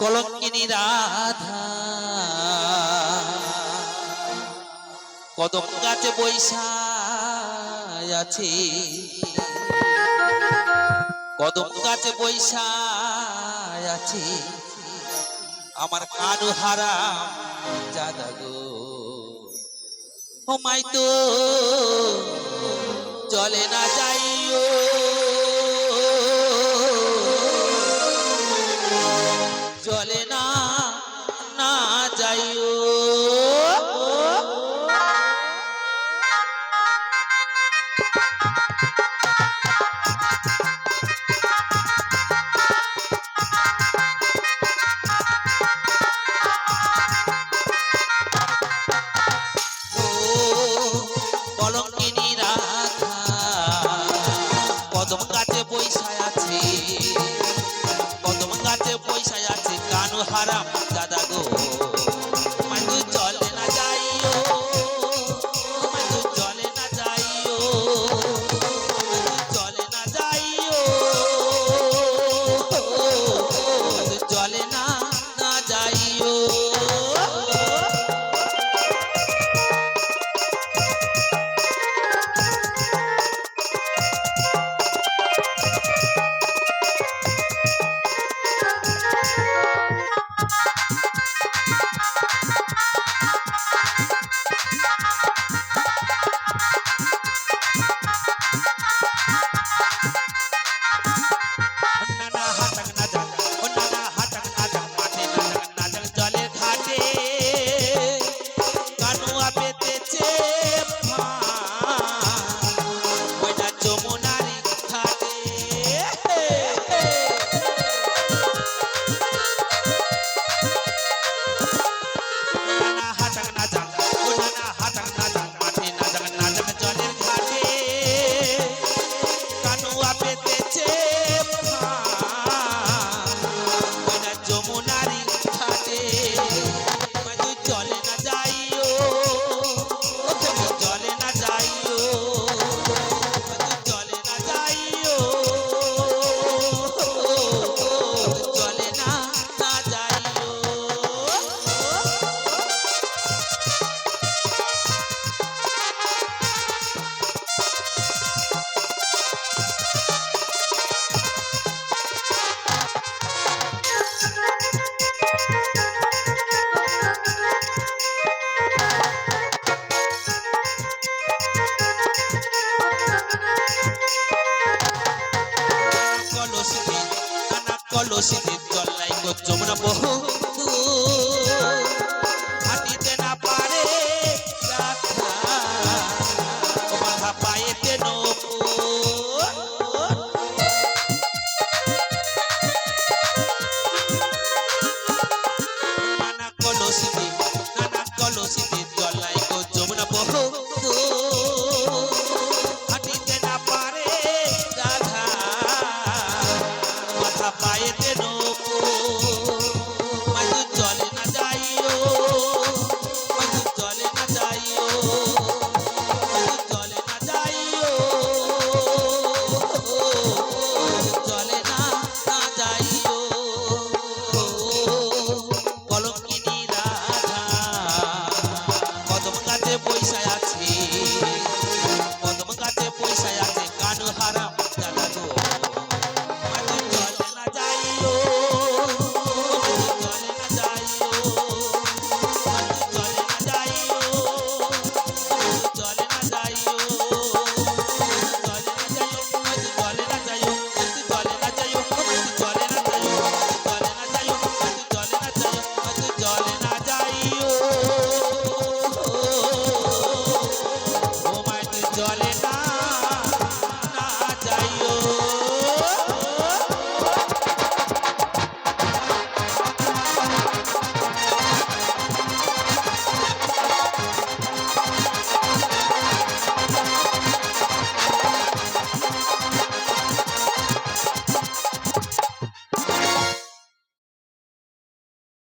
কলঙ্কিনী রাধা কদম গাছে বৈশা আছে, কদম গাছে বৈশা আছে আমার কানু হারাম জাদা গো। ও মাই তো চলে না যাইও, চলে না না যাইও। কলঙ্কিনী রাধা কদম গাছে বৈশায় আছে, কদম গাছে বৈশায় আছে কানু হারাম দাদা গো। মাইতু চলে না যাইও, মাইতু চলে না যাইও, চলে না যাইও, চলে না না যাইও। কলসিতে জল নাই গো যমুনা বহু